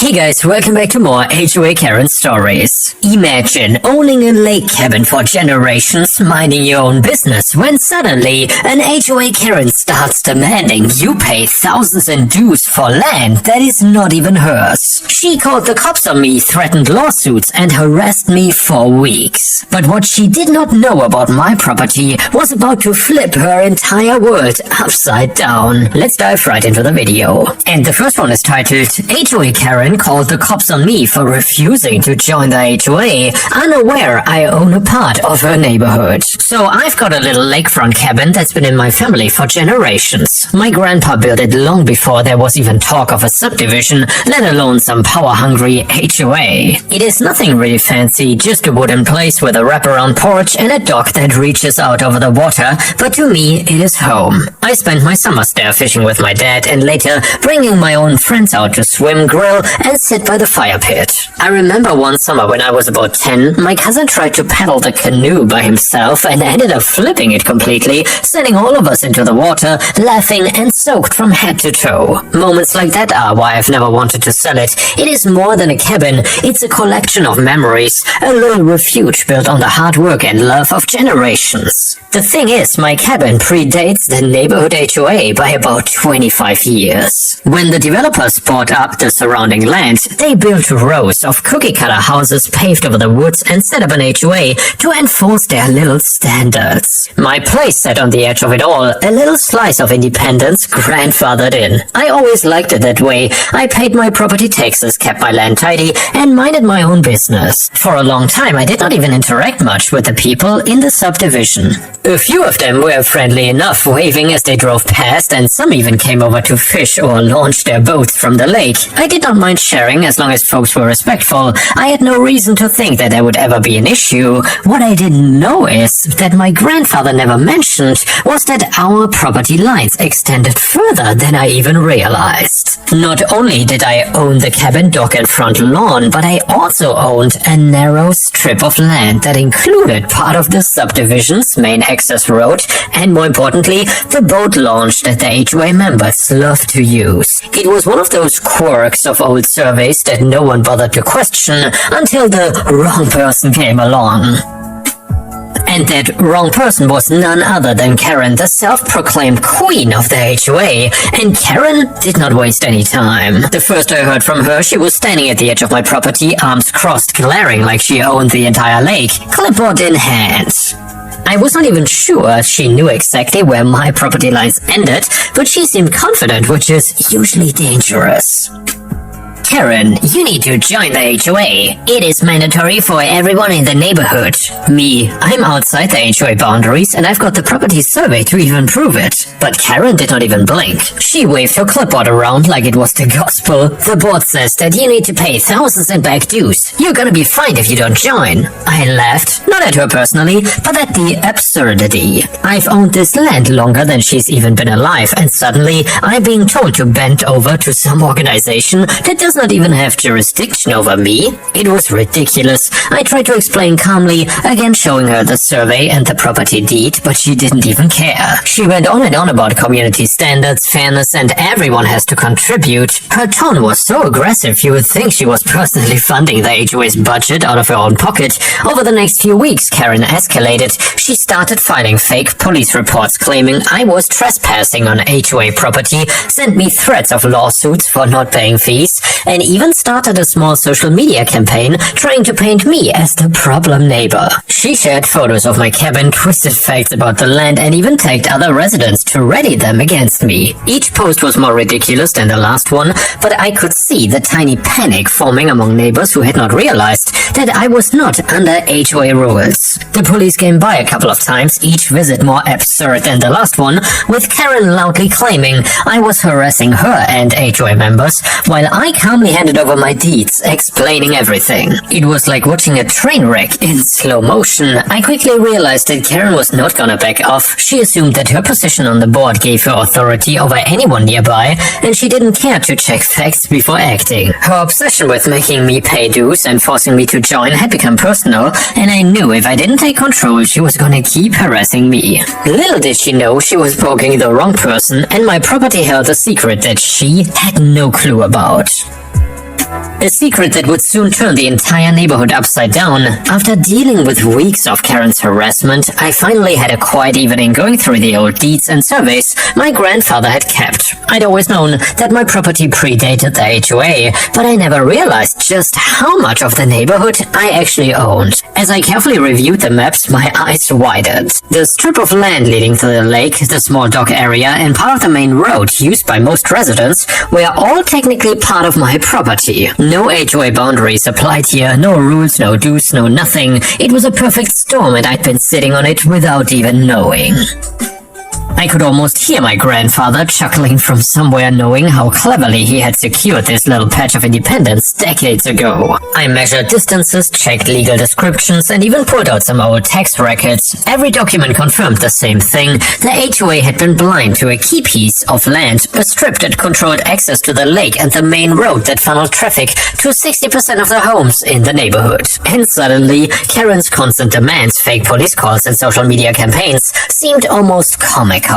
Hey guys, welcome back to more HOA Karen stories. Imagine owning a lake cabin for generations, minding your own business, when suddenly an HOA Karen starts demanding you pay thousands in dues for land that is not even hers. She called the cops on me, threatened lawsuits, and harassed me for weeks. But what she did not know about my property was about to flip her entire world upside down. Let's dive right into the video. And the first one is titled HOA Karen called the cops on me for refusing to join the HOA, unaware I own a part of her neighborhood. So I've got a little lakefront cabin that's been in my family for generations. My grandpa built it long before there was even talk of a subdivision, let alone some power-hungry HOA. It is nothing really fancy, just a wooden place with a wraparound porch and a dock that reaches out over the water, but to me it is home. I spent my summers there fishing with my dad and later bringing my own friends out to swim, grill, and sit by the fire pit. I remember one summer when I was about 10, my cousin tried to paddle the canoe by himself and ended up flipping it completely, sending all of us into the water, laughing and soaked from head to toe. Moments like that are why I've never wanted to sell it. It is more than a cabin, it's a collection of memories, a little refuge built on the hard work and love of generations. The thing is, my cabin predates the neighborhood HOA by about 25 years. When the developers bought up the surrounding land, they built rows of cookie-cutter houses paved over the woods and set up an HOA to enforce their little standards. My place sat on the edge of it all, a little slice of independence grandfathered in. I always liked it that way. I paid my property taxes, kept my land tidy, and minded my own business. For a long time, I did not even interact much with the people in the subdivision. A few of them were friendly enough, waving as they drove past, and some even came over to fish or launch their boats from the lake. I did not mind sharing as long as folks were respectful. I had no reason to think that there would ever be an issue. What I didn't know is that my grandfather never mentioned was that our property lines extended further than I even realized. Not only did I own the cabin, dock, and front lawn, but I also owned a narrow strip of land that included part of the subdivision's main access road, and more importantly, the boat launch that the HOA members love to use. It was one of those quirks of old surveys that no one bothered to question until the wrong person came along. And that wrong person was none other than Karen, the self-proclaimed queen of the HOA. And Karen did not waste any time. The first I heard from her, she was standing at the edge of my property, arms crossed, glaring like she owned the entire lake, clipboard in hand. I was not even sure she knew exactly where my property lines ended, but she seemed confident, which is usually dangerous. Karen, you need to join the HOA. It is mandatory for everyone in the neighborhood. Me, I'm outside the HOA boundaries and I've got the property survey to even prove it. But Karen did not even blink. She waved her clipboard around like it was the gospel. The board says that you need to pay thousands in back dues. You're gonna be fined if you don't join. I laughed, not at her personally, but at the absurdity. I've owned this land longer than she's even been alive, and suddenly I'm being told to bend over to some organization that doesn't not even have jurisdiction over me. It was ridiculous. I tried to explain calmly, again showing her the survey and the property deed, but she didn't even care. She went on and on about community standards, fairness, and everyone has to contribute. Her tone was so aggressive you would think she was personally funding the HOA's budget out of her own pocket. Over the next few weeks, Karen escalated. She started filing fake police reports claiming I was trespassing on HOA property, sent me threats of lawsuits for not paying fees, and even started a small social media campaign trying to paint me as the problem neighbor. She shared photos of my cabin, twisted facts about the land, and even tagged other residents to ready them against me. Each post was more ridiculous than the last one, but I could see the tiny panic forming among neighbors who had not realized that I was not under HOA rules. The police came by a couple of times, each visit more absurd than the last one, with Karen loudly claiming I was harassing her and HOA members, while I calmly handed over my deeds, explaining everything. It was like watching a train wreck in slow motion. I quickly realized that Karen was not gonna back off. She assumed that her position on the board gave her authority over anyone nearby, and she didn't care to check facts before acting. Her obsession with making me pay dues and forcing me to join had become personal, and I knew if I didn't take control, she was gonna keep harassing me. Little did she know she was poking the wrong person, and my property held a secret that she had no clue about. A secret that would soon turn the entire neighborhood upside down. After dealing with weeks of Karen's harassment, I finally had a quiet evening going through the old deeds and surveys my grandfather had kept. I'd always known that my property predated the HOA, but I never realized just how much of the neighborhood I actually owned. As I carefully reviewed the maps, my eyes widened. The strip of land leading to the lake, the small dock area, and part of the main road used by most residents were all technically part of my property. No HOA boundaries applied here, no rules, no do's, no nothing. It was a perfect storm and I'd been sitting on it without even knowing. I could almost hear my grandfather chuckling from somewhere, knowing how cleverly he had secured this little patch of independence decades ago. I measured distances, checked legal descriptions, and even pulled out some old tax records. Every document confirmed the same thing. The HOA had been blind to a key piece of land, a strip that controlled access to the lake and the main road that funneled traffic to 60% of the homes in the neighborhood. And suddenly, Karen's constant demands, fake police calls, and social media campaigns seemed almost comical.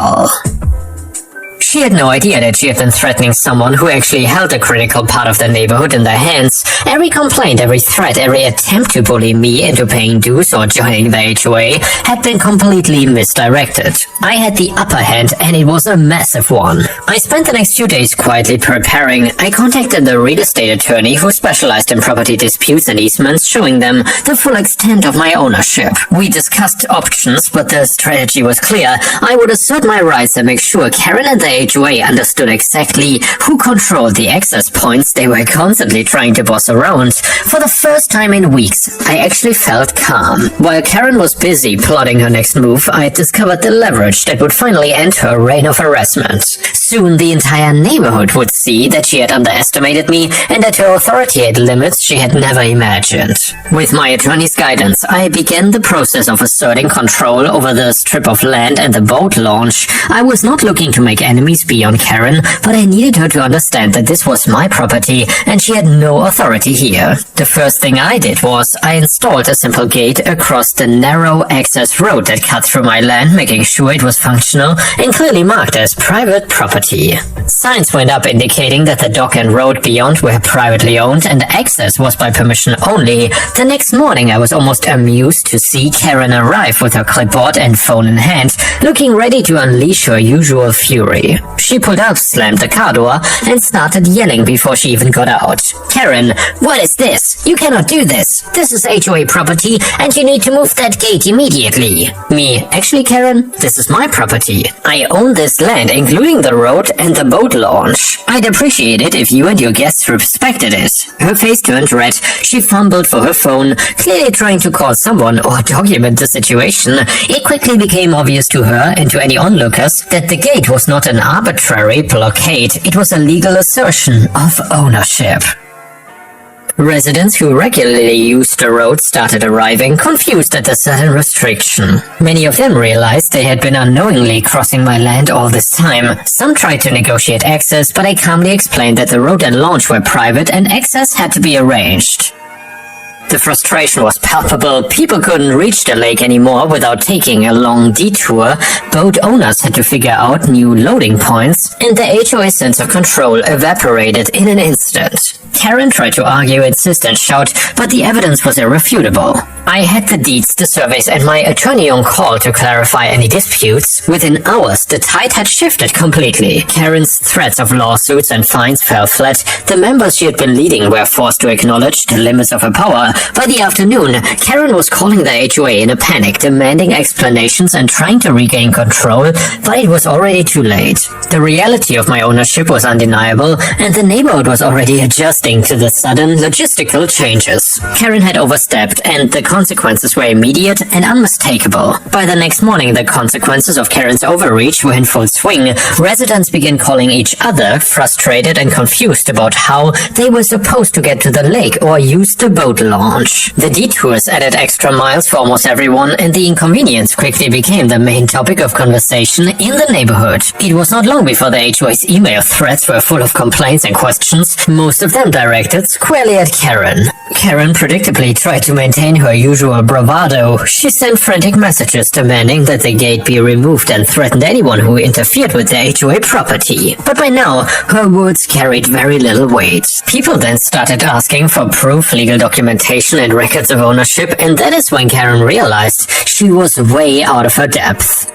She had no idea that she had been threatening someone who actually held a critical part of the neighborhood in their hands. Every complaint, every threat, every attempt to bully me into paying dues or joining the HOA had been completely misdirected. I had the upper hand, and it was a massive one. I spent the next few days quietly preparing. I contacted the real estate attorney who specialized in property disputes and easements, showing them the full extent of my ownership. We discussed options, but the strategy was clear. I would assert my rights and make sure Karen and the HOA understood exactly who controlled the access points they were constantly trying to boss around. For the first time in weeks, I actually felt calm. While Karen was busy plotting her next move, I had discovered the leverage that would finally end her reign of harassment. Soon, the entire neighborhood would see that she had underestimated me and that her authority had limits she had never imagined. With my attorney's guidance, I began the process of asserting control over the strip of land and the boat launch. I was not looking to make enemies beyond Karen, but I needed her to understand that this was my property and she had no authority here. The first thing I did was I installed a simple gate across the narrow access road that cut through my land, making sure it was functional and clearly marked as private property. Signs went up indicating that the dock and road beyond were privately owned and access was by permission only. The next morning I was almost amused to see Karen arrive with her clipboard and phone in hand, looking ready to unleash her usual fury. She pulled up, slammed the car door, and started yelling before she even got out. Karen, what is this? You cannot do this. This is HOA property, and you need to move that gate immediately. Me, actually, Karen, this is my property. I own this land, including the road and the boat launch. I'd appreciate it if you and your guests respected it. Her face turned red. She fumbled for her phone, clearly trying to call someone or document the situation. It quickly became obvious to her and to any onlookers that the gate was not an arbitrary blockade. It was a legal assertion of ownership. Residents who regularly used the road started arriving, confused at the sudden restriction. Many of them realized they had been unknowingly crossing my land all this time. Some tried to negotiate access, but I calmly explained that the road and launch were private and access had to be arranged. The frustration was palpable. People couldn't reach the lake anymore without taking a long detour. Boat owners had to figure out new loading points, and the HOA sense of control evaporated in an instant. Karen tried to argue, insist, and shout, but the evidence was irrefutable. I had the deeds, the surveys, and my attorney on call to clarify any disputes. Within hours, the tide had shifted completely. Karen's threats of lawsuits and fines fell flat. The members she had been leading were forced to acknowledge the limits of her power. By the afternoon, Karen was calling the HOA in a panic, demanding explanations and trying to regain control, but it was already too late. The reality of my ownership was undeniable, and the neighborhood was already adjusting to the sudden logistical changes. Karen had overstepped, and the consequences were immediate and unmistakable. By the next morning, the consequences of Karen's overreach were in full swing. Residents began calling each other, frustrated and confused about how they were supposed to get to the lake or use the boat launch. launch. The detours added extra miles for almost everyone, and the inconvenience quickly became the main topic of conversation in the neighborhood. It was not long before the HOA's email threads were full of complaints and questions, most of them directed squarely at Karen. Karen predictably tried to maintain her usual bravado. She sent frantic messages demanding that the gate be removed and threatened anyone who interfered with the HOA property. But by now, her words carried very little weight. People then started asking for proof, legal documentation, and records of ownership, and that is when Karen realized she was way out of her depth.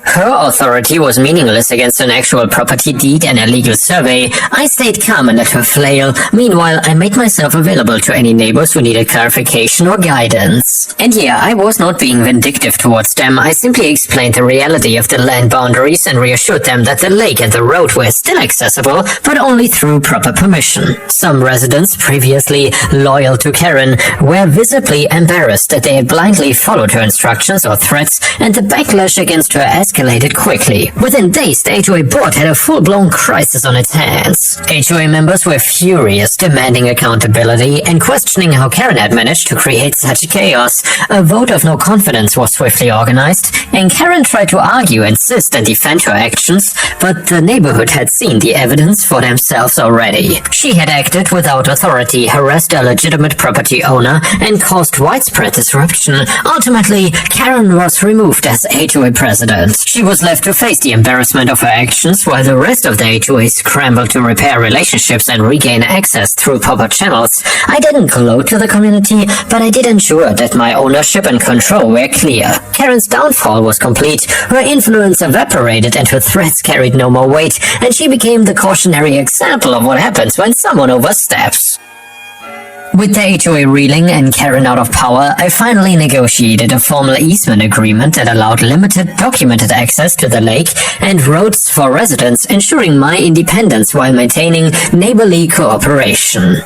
Her authority was meaningless against an actual property deed and a legal survey. I stayed calm and let her flail. Meanwhile, I made myself available to any neighbors who needed clarification or guidance. And yeah, I was not being vindictive towards them. I simply explained the reality of the land boundaries and reassured them that the lake and the road were still accessible, but only through proper permission. Some residents, previously loyal to Karen, were visibly embarrassed that they had blindly followed her instructions or threats, and the backlash against her escalated quickly. Within days, the HOA board had a full-blown crisis on its hands. HOA members were furious, demanding accountability and questioning how Karen had managed to create such chaos. A vote of no confidence was swiftly organized, and Karen tried to argue, insist, and defend her actions, but the neighborhood had seen the evidence for themselves already. She had acted without authority, harassed a legitimate property owner, and caused widespread disruption. Ultimately, Karen was removed as HOA president. She was left to face the embarrassment of her actions while the rest of the HOA scrambled to repair relationships and regain access through proper channels. I didn't gloat to the community, but I did ensure that my ownership and control were clear. Karen's downfall was complete. Her influence evaporated and her threats carried no more weight, and she became the cautionary example of what happens when someone oversteps. With the HOA reeling and Karen out of power, I finally negotiated a formal easement agreement that allowed limited documented access to the lake and roads for residents, ensuring my independence while maintaining neighborly cooperation.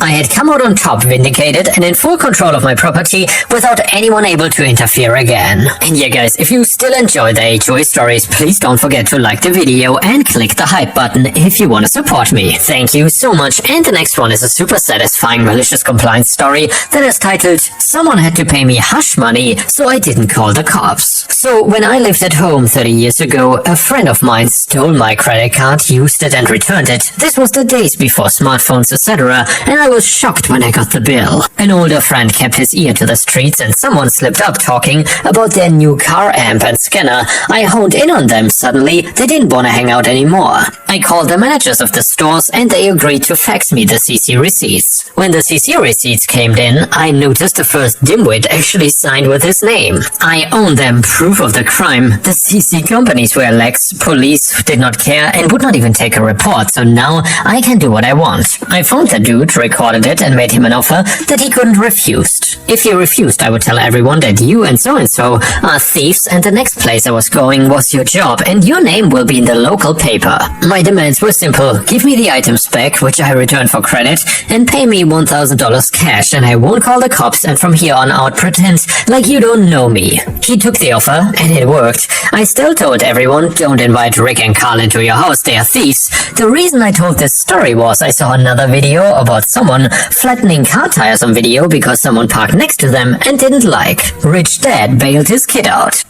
I had come out on top, vindicated, and in full control of my property without anyone able to interfere again. And yeah guys, if you still enjoy the HOA stories, please don't forget to like the video and click the hype button if you want to support me. Thank you so much. And the next one is a super satisfying malicious compliance story that is titled, "Someone had to pay me hush money, so I didn't call the cops." So when I lived at home 30 years ago, a friend of mine stole my credit card, used it and returned it. This was the days before smartphones, etc., and I was shocked when I got the bill. An older friend kept his ear to the streets and someone slipped up talking about their new car amp and scanner. I honed in on them suddenly. They didn't want to hang out anymore. I called the managers of the stores and they agreed to fax me the CC receipts. When the CC receipts came in, I noticed the first dimwit actually signed with his name. I own them, proof of the crime. The CC companies were lax, police did not care and would not even take a report, so now I can do what I want. I phoned the dude, recorded it and made him an offer that he couldn't refuse. If he refused, I would tell everyone that you and so are thieves and the next place I was going was your job and your name will be in the local paper. My demands were simple. Give me the items back, which I returned for credit, and pay me $1,000 cash and I won't call the cops, and from here on out pretend like you don't know me. He took the offer and it worked. I still told everyone, don't invite Rick and Carl into your house, they are thieves. The reason I told this story was I saw another video about someone flattening car tires on video because someone parked next to them and didn't like. Rich dad bailed his kid out.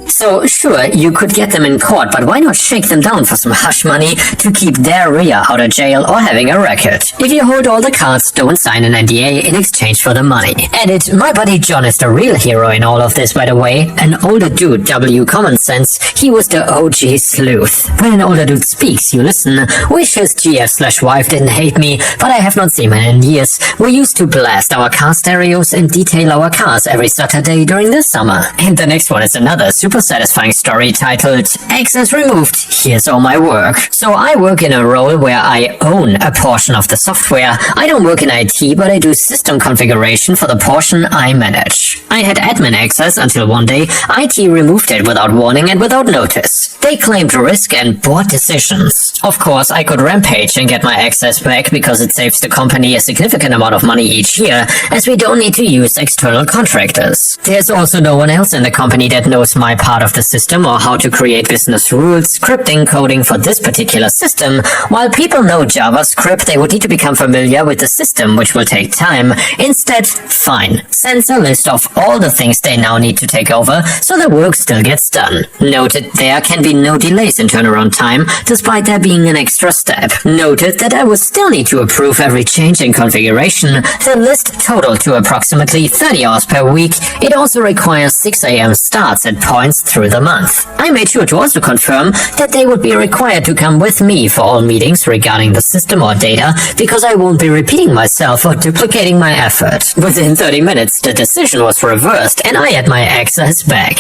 So sure, you could get them in court, but why not shake them down for some hush money to keep their rear out of jail or having a record? If you hold all the cards, don't sign an NDA in exchange for the money. Edit, my buddy John is the real hero in all of this, by the way. An older dude, W common sense, he was the OG sleuth. When an older dude speaks, you listen. Wish his GF/wife didn't hate me, but I have not seen him in years. We used to blast our car stereos and detail our cars every Saturday during the summer. And the next one is another super satisfying story titled, "Access removed, here's all my work." So I work in a role where I own a portion of the software. I don't work in IT, but I do system configuration for the portion I manage. I had admin access until one day IT removed it without warning and without notice. They claimed risk and board decisions. Of course, I could rampage and get my access back because it saves the company a significant amount of money each year, as we don't need to use external contractors. There's also no one else in the company that knows my part part of the system or how to create business rules, scripting, coding for this particular system. While people know JavaScript, they would need to become familiar with the system, which will take time. Instead, fine, sends a list of all the things they now need to take over, so the work still gets done. Noted there can be no delays in turnaround time, despite there being an extra step. Noted that I would still need to approve every change in configuration. The list totaled to approximately 30 hours per week. It also requires 6 AM starts at points through the month. I made sure to also confirm that they would be required to come with me for all meetings regarding the system or data, because I won't be repeating myself or duplicating my effort. Within 30 minutes, the decision was reversed and I had my access back.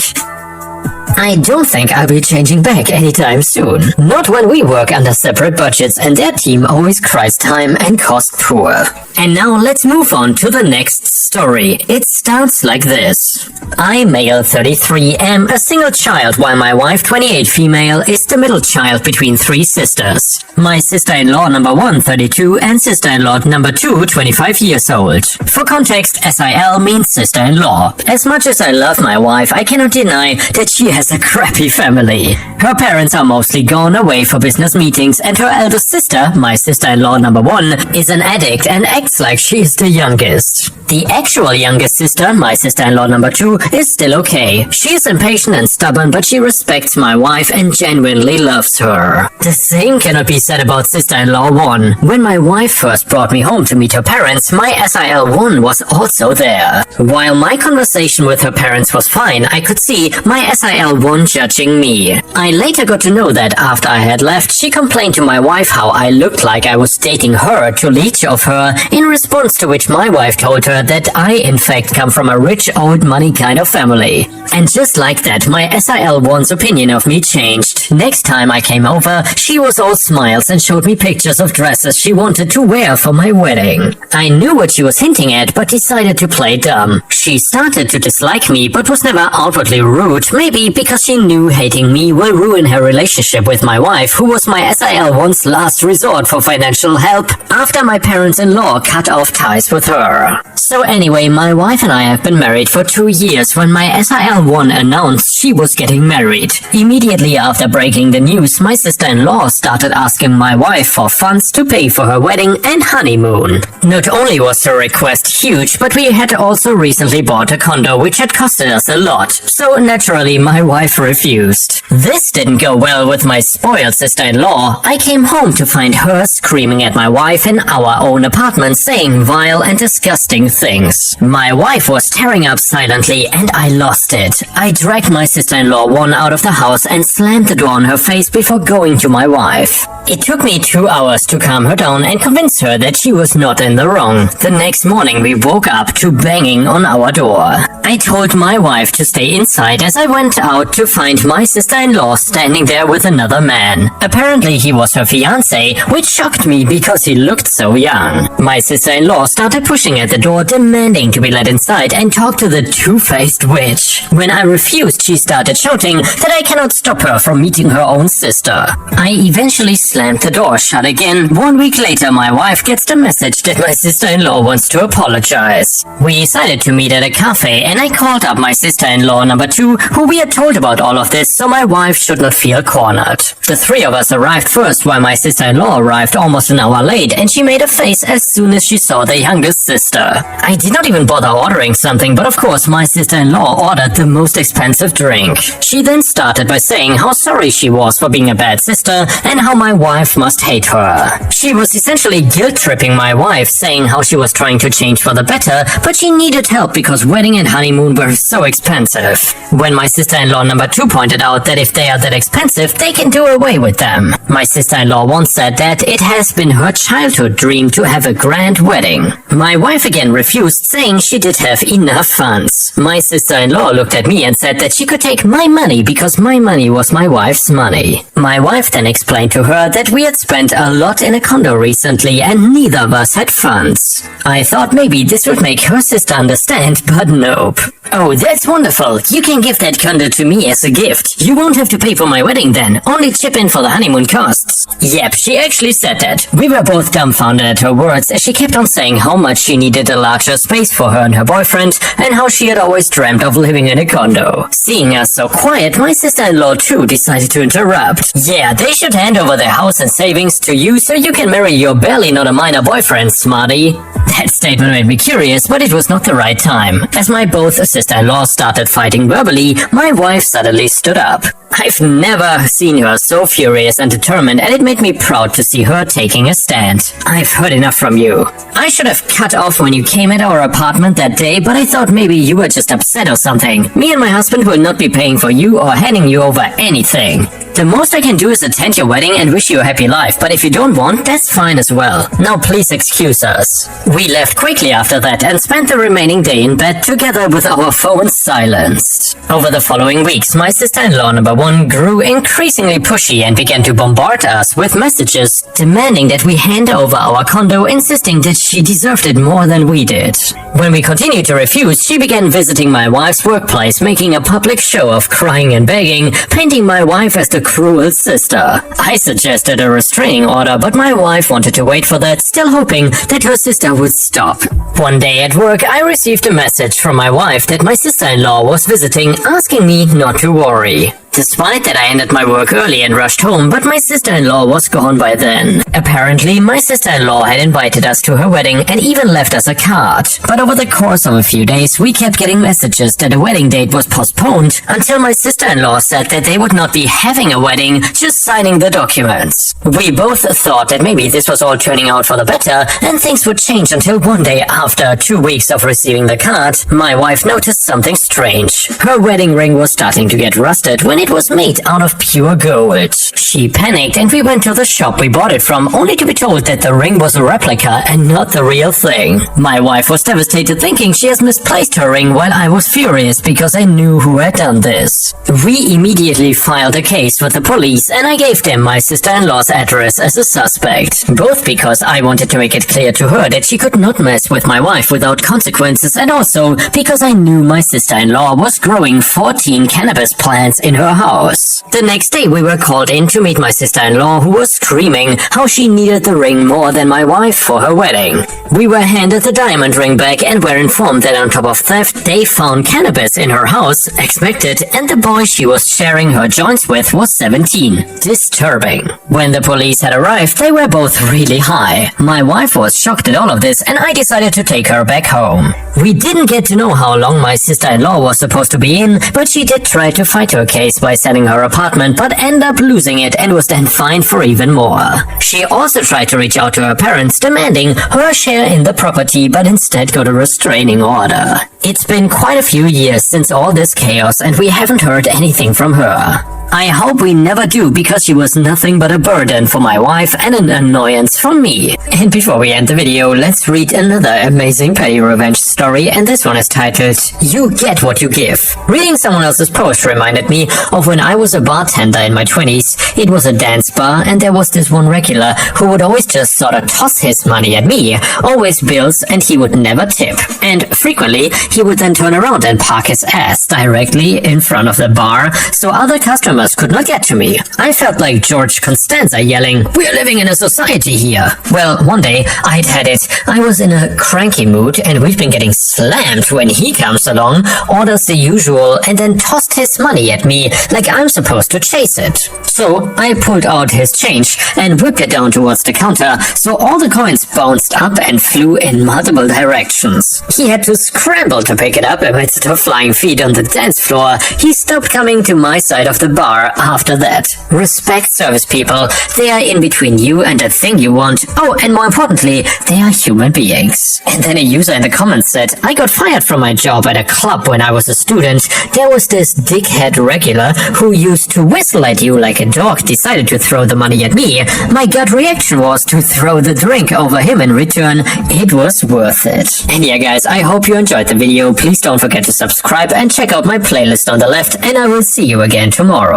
I don't think I'll be changing back anytime soon. Not when we work under separate budgets and their team always cries time and cost poor. And now let's move on to the next story. It starts like this. I, male 33, am a single child while my wife, 28, female, is the middle child between 3 sisters. My sister-in-law number 1, 32, and sister-in-law number 2, 25 years old. For context, SIL means sister-in-law. As much as I love my wife, I cannot deny that she has a crappy family. Her parents are mostly gone away for business meetings, and her eldest sister, my sister-in-law number 1, is an addict and acts like she is the youngest. The actual youngest sister, my sister-in-law number 2, is still okay. She is impatient and stubborn, but she respects my wife and genuinely loves her. The same cannot be said about sister-in-law 1. When my wife first brought me home to meet her parents, my SIL1 was also there. While my conversation with her parents was fine, I could see my SIL1 judging me. I later got to know that after I had left, she complained to my wife how I looked like I was dating her to leech of her, in response to which my wife told her that I in fact come from a rich old money kind of family. And just like that, my SIL1's opinion of me changed. Next time I came over, she was all smiles and showed me pictures of dresses she wanted to wear for my wedding. I knew what she was hinting at, but decided to play dumb. She started to dislike me, but was never outwardly rude, maybe because she knew hating me will ruin her relationship with my wife, who was my SIL1's last resort for financial help after my parents-in-law cut off ties with her. So anyway, my wife and I have been married for 2 years when my SIL1 announced she was getting married. Immediately after breaking the news, my sister-in-law started asking my wife for funds to pay for her wedding and honeymoon. Not only was her request huge, but we had also recently bought a condo which had costed us a lot, so naturally my wife refused. This didn't go well with my spoiled sister-in-law. I came home to find her screaming at my wife in our own apartment, saying vile and disgusting things. My wife was tearing up silently and I lost it. I dragged my sister-in-law 1 out of the house and slammed the door on her face before going to my wife. It took me 2 hours to calm her down and convince her that she was not in the wrong. The next morning we woke up to banging on our door. I told my wife to stay inside as I went out to find my sister-in-law standing there with another man. Apparently he was her fiancé, which shocked me because he looked so young. My sister-in-law started pushing at the door, demanding to be let inside and talk to the two-faced witch. When I refused, she started shouting that I cannot stop her from meeting her own sister. I eventually slammed the door shut again. 1 week later, my wife gets the message that my sister-in-law wants to apologize. We decided to meet at a cafe and I called up my sister-in-law number 2, who we had told about all of this so my wife should not feel cornered. The 3 of us arrived first while my sister-in-law arrived almost an hour late, and she made a face as soon as she saw the youngest sister. I did not even bother ordering something, but of course my sister-in-law ordered the most expensive drink. She then started by saying how sorry she was for being a bad sister and how my wife must hate her. She was essentially guilt-tripping my wife, saying how she was trying to change for the better, but she needed help because wedding and honeymoon were so expensive. When my sister-in-law number 2 pointed out that if they are that expensive, they can do away with them. My sister-in-law once said that it has been her childhood dream to have a grand wedding. My wife again refused, saying she did have enough funds. My sister-in-law looked at me and said that she could take my money because my money was my wife's money. My wife then explained to her that we had spent a lot in a condo recently and neither of us had funds. I thought maybe this would make her sister understand, but nope. Oh, that's wonderful. You can give that condo to me as a gift. You won't have to pay for my wedding then, only chip in for the honeymoon costs. Yep, she actually said that. We were both dumbfounded at her words as she kept on saying how much she needed a larger space for her and her boyfriend, and how she had always dreamt of living in a condo. Seeing us so quiet, my sister-in-law too decided to interrupt. Yeah, they should hand over their house and savings to you so you can marry your barely not a minor boyfriend, smarty. That statement made me curious, but it was not the right time. As my both sister-in-laws started fighting verbally, my wife suddenly stood up. I've never seen her so furious and determined, and it made me proud to see her taking a stand. I've heard enough from you. I should have cut off when you came at our apartment that day, but I thought maybe you were just upset or something. Me and my husband will not be paying for you or handing you over anything. The most I can do is attend your wedding and wish you a happy life, but if you don't want, that's fine as well. Now please excuse us. We left quickly after that and spent the remaining day in bed together with our phones silenced. Over the following weeks, my sister-in-law number 1 grew increasingly pushy and began to bombard us with messages demanding that we hand over our condo, insisting that she deserved it more than we did. When we continued to refuse, she began visiting my wife's workplace, making a public show of crying and begging, painting my wife as the cruel sister. I suggested a restraining order, but my wife wanted to wait for that, still hoping that her sister would stop. One day at work, I received a message from my wife that my sister-in-law was visiting, asking me not to worry. Despite that, I ended my work early and rushed home, but my sister-in-law was gone by then. Apparently, my sister-in-law had invited us to her wedding and even left us a card. But over the course of a few days, we kept getting messages that the wedding date was postponed until my sister-in-law said that they would not be having a wedding, just signing the documents. We both thought that maybe this was all turning out for the better and things would change until one day, after 2 weeks of receiving the card, my wife noticed something strange. Her wedding ring was starting to get rusted when it was made out of pure gold. She panicked and we went to the shop we bought it from, only to be told that the ring was a replica and not the real thing. My wife was devastated, thinking she has misplaced her ring, while I was furious because I knew who had done this. We immediately filed a case with the police and I gave them my sister-in-law's address as a suspect, both because I wanted to make it clear to her that she could not mess with my wife without consequences, and also because I knew my sister-in-law was growing 14 cannabis plants in her house. The next day we were called in to meet my sister-in-law, who was screaming how she needed the ring more than my wife for her wedding. We were handed the diamond ring back and were informed that on top of theft, they found cannabis in her house, expected, and the boy she was sharing her joints with was 17. Disturbing. When the police had arrived, they were both really high. My wife was shocked at all of this and I decided to take her back home. We didn't get to know how long my sister-in-law was supposed to be in, but she did try to fight her case by selling her apartment, but ended up losing it and was then fined for even more. She also tried to reach out to her parents, demanding her share in the property, but instead got a restraining order. It's been quite a few years since all this chaos and we haven't heard anything from her. I hope we never do, because she was nothing but a burden for my wife and an annoyance for me. And before we end the video, let's read another amazing petty revenge story, and this one is titled, You Get What You Give. Reading someone else's post reminded me of when I was a bartender in my 20s. It was a dance bar and there was this one regular who would always just sort of toss his money at me, always bills, and he would never tip. And frequently, he would then turn around and park his ass directly in front of the bar, so other customers could not get to me. I felt like George Costanza yelling, "We're living in a society here." Well, one day, I'd had it. I was in a cranky mood and we'd been getting slammed when he comes along, orders the usual, and then tossed his money at me like I'm supposed to chase it. So I pulled out his change and whipped it down towards the counter, so all the coins bounced up and flew in multiple directions. He had to scramble to pick it up amidst of flying feet on the dance floor. He stopped coming to my side of the bar after that. Respect service people. They are in between you and the thing you want. Oh, and more importantly, they are human beings. And then a user in the comments said, I got fired from my job at a club when I was a student. There was this dickhead regular who used to whistle at you like a dog decided to throw the money at me. My gut reaction was to throw the drink over him in return. It was worth it. And yeah guys, I hope you enjoyed the video. Please don't forget to subscribe and check out my playlist on the left, and I will see you again tomorrow.